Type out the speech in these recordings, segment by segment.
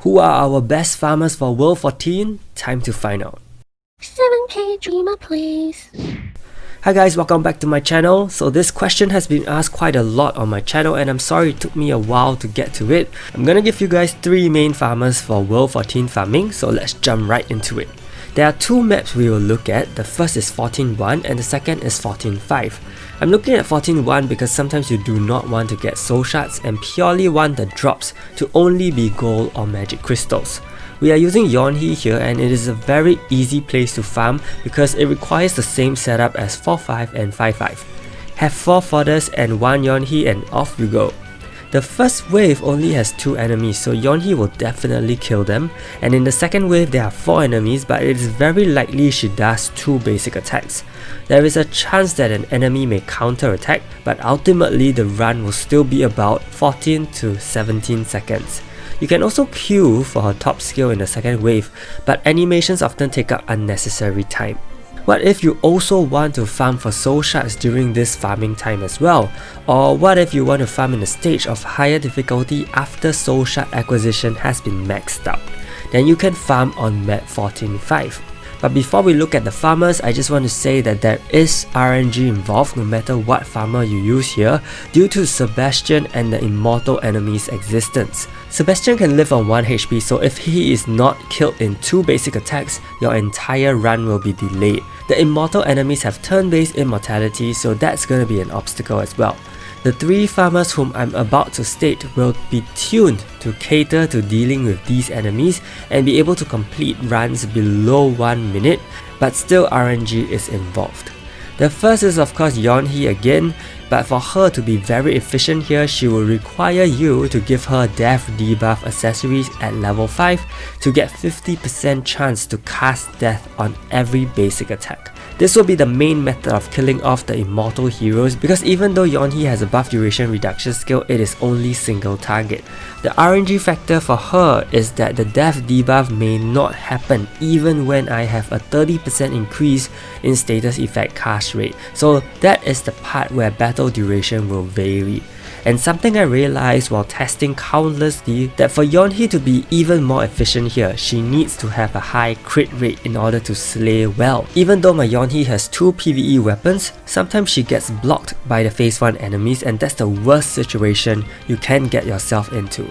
Who are our best farmers for World 14? Time to find out. 7K dreamer please. Hi guys, welcome back to my channel. So this question has been asked quite a lot on my channel and I'm sorry it took me a while to get to it. I'm gonna give you guys 3 main farmers for World 14 farming, so let's jump right into it. There are 2 maps we will look at. The first is 14.1 and the second is 14.5. I'm looking at 14.1 because sometimes you do not want to get soul shards and purely want the drops to only be gold or magic crystals. We are using Yeonhee here and it is a very easy place to farm because it requires the same setup as 4.5 and 5.5. Have 4 fodders and 1 Yeonhee and off you go. The first wave only has 2 enemies, so Yeonhee will definitely kill them, and in the second wave there are 4 enemies, but it is very likely she does 2 basic attacks. There is a chance that an enemy may counter attack, but ultimately the run will still be about 14 to 17 seconds. You can also queue for her top skill in the second wave, but animations often take up unnecessary time. What if you also want to farm for soul shards during this farming time as well? Or what if you want to farm in a stage of higher difficulty after soul shard acquisition has been maxed out? Then you can farm on map 14.5. But before we look at the farmers, I just want to say that there is RNG involved no matter what farmer you use here due to Sebastian and the immortal enemy's existence. Sebastian can live on 1 HP, so if he is not killed in 2 basic attacks, your entire run will be delayed. The immortal enemies have turn-based immortality, so that's gonna be an obstacle as well. The 3 farmers whom I'm about to state will be tuned to cater to dealing with these enemies and be able to complete runs below 1 minute, but still RNG is involved. The first is of course Yeonhee again, but for her to be very efficient here, she will require you to give her death debuff accessories at level 5 to get 50% chance to cast death on every basic attack. This will be the main method of killing off the immortal heroes because even though Yeonhee has a buff duration reduction skill, it is only single target. The RNG factor for her is that the death debuff may not happen even when I have a 30% increase in status effect cast rate, so that is the part where battle duration will vary. And something I realized while testing countlessly, that for Yeonhee to be even more efficient here, she needs to have a high crit rate in order to slay well. Even though my Yeonhee has 2 PvE weapons, sometimes she gets blocked by the phase 1 enemies and that's the worst situation you can get yourself into.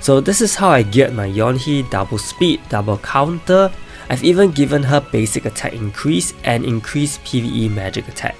So this is how I geared my Yeonhee: double speed, double counter. I've even given her basic attack increase and increased PvE magic attack.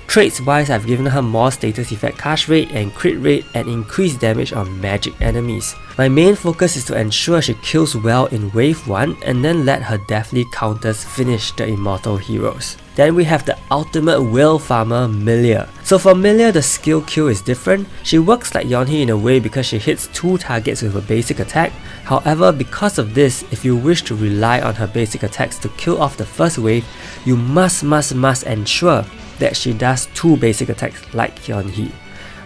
Traits wise, I've given her more status effect cast rate and crit rate and increased damage on magic enemies. My main focus is to ensure she kills well in wave 1 and then let her deathly counters finish the immortal heroes. Then we have the ultimate whale farmer, Melia. So for Melia, the skill queue is different. She works like Yeonhee in a way because she hits 2 targets with a basic attack. However, because of this, if you wish to rely on her basic attacks to kill off the first wave, you must ensure that she does 2 basic attacks like Yeonhee.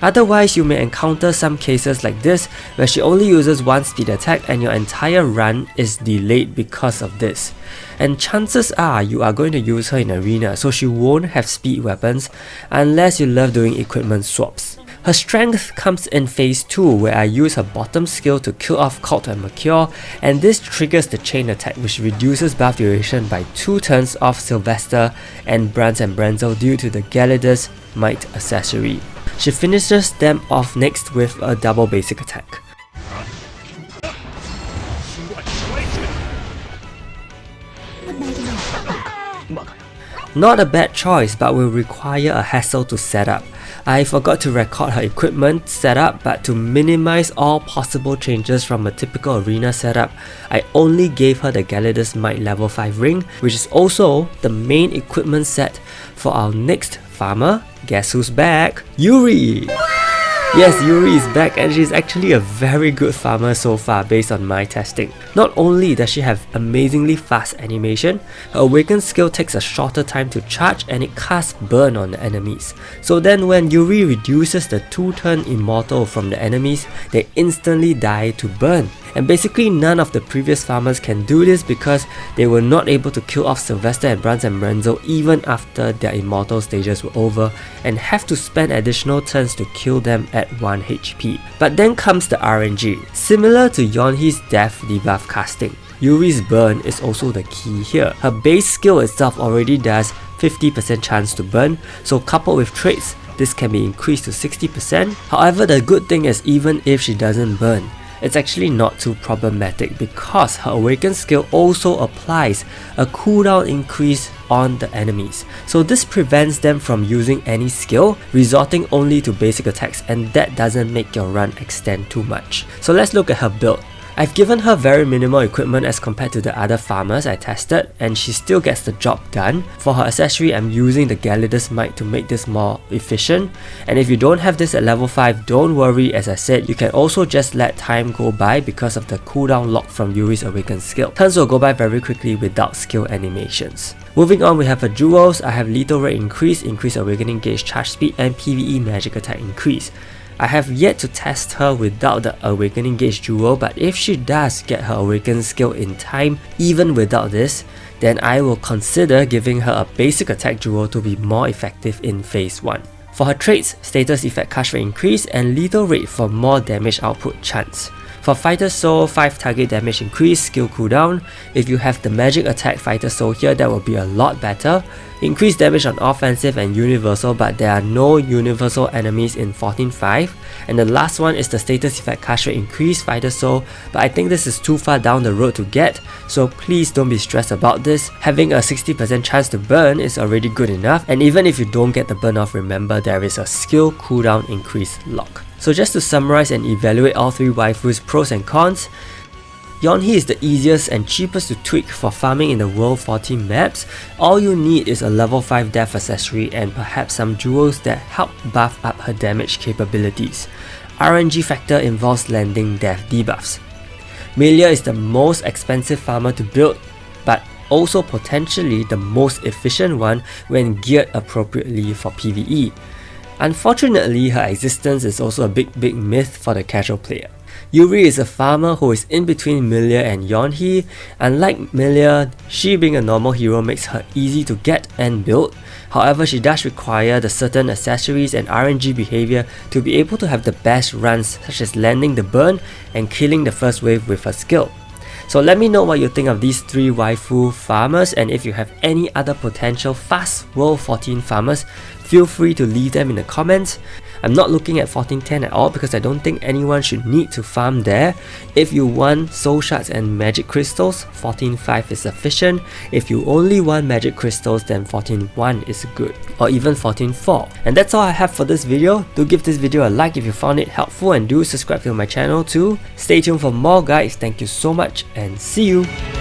Otherwise, you may encounter some cases like this where she only uses 1 speed attack and your entire run is delayed because of this. And chances are you are going to use her in arena, so she won't have speed weapons unless you love doing equipment swaps. Her strength comes in phase 2 where I use her bottom skill to kill off Cult and Mercure, and this triggers the chain attack which reduces buff duration by 2 turns off Sylvester and Brands and Brenzel due to the Gallidus Might accessory. She finishes them off next with a double basic attack. Not a bad choice, but will require a hassle to set up. I forgot to record her equipment setup, but to minimize all possible changes from a typical arena setup, I only gave her the Gallidus Might level 5 ring, which is also the main equipment set for our next farmer. Guess who's back? Yuri! Yes, Yuri is back and she's actually a very good farmer so far based on my testing. Not only does she have amazingly fast animation, her awakened skill takes a shorter time to charge and it casts burn on the enemies. So then when Yuri reduces the 2-turn immortal from the enemies, they instantly die to burn. And basically none of the previous farmers can do this because they were not able to kill off Sylvester and Brans and Renzo even after their immortal stages were over, and have to spend additional turns to kill them at 1 HP. But then comes the RNG. Similar to Yeonhee's death debuff casting, Yuri's burn is also the key here. Her base skill itself already does 50% chance to burn, so coupled with traits, this can be increased to 60%. However, the good thing is even if she doesn't burn, it's actually not too problematic because her awakened skill also applies a cooldown increase on the enemies. So this prevents them from using any skill, resorting only to basic attacks, and that doesn't make your run extend too much. So let's look at her build. I've given her very minimal equipment as compared to the other farmers I tested, and she still gets the job done. For her accessory, I'm using the Galidus Might to make this more efficient, and if you don't have this at level 5, don't worry. As I said, you can also just let time go by because of the cooldown lock from Yuri's awakened skill. Turns will go by very quickly without skill animations. Moving on, we have her jewels. I have lethal rate increase, increased awakening gauge charge speed, and PvE magic attack increase. I have yet to test her without the awakening gauge jewel, but if she does get her awakened skill in time even without this, then I will consider giving her a basic attack jewel to be more effective in phase 1. For her traits, status effect cast rate increase and lethal rate for more damage output chance. For Fighter Soul, 5 target damage increase, skill cooldown. If you have the magic attack Fighter Soul here, that will be a lot better. Increased damage on offensive and universal, but there are no universal enemies in 14.5. And the last one is the status effect cast rate increase Fighter Soul, but I think this is too far down the road to get, so please don't be stressed about this. Having a 60% chance to burn is already good enough, and even if you don't get the burn off, remember there is a skill cooldown increase lock. So just to summarize and evaluate all 3 waifus' pros and cons, Yeonhee is the easiest and cheapest to tweak for farming in the World 14 maps. All you need is a level 5 death accessory and perhaps some jewels that help buff up her damage capabilities. RNG factor involves landing death debuffs. Melia is the most expensive farmer to build, but also potentially the most efficient one when geared appropriately for PvE. Unfortunately, her existence is also a big myth for the casual player. Yuri is a farmer who is in between Melia and Yeonhee. Unlike Melia, she being a normal hero makes her easy to get and build. However, she does require the certain accessories and RNG behavior to be able to have the best runs, such as landing the burn and killing the first wave with her skill. So let me know what you think of these 3 waifu farmers, and if you have any other potential fast World 14 farmers, feel free to leave them in the comments. I'm not looking at 1410 at all because I don't think anyone should need to farm there. If you want soul shards and magic crystals, 14.5 is sufficient. If you only want magic crystals, then 14.1 is good, or even 14.4. And that's all I have for this video. Do give this video a like if you found it helpful, and do subscribe to my channel too. Stay tuned for more guides. Thank you so much and see you!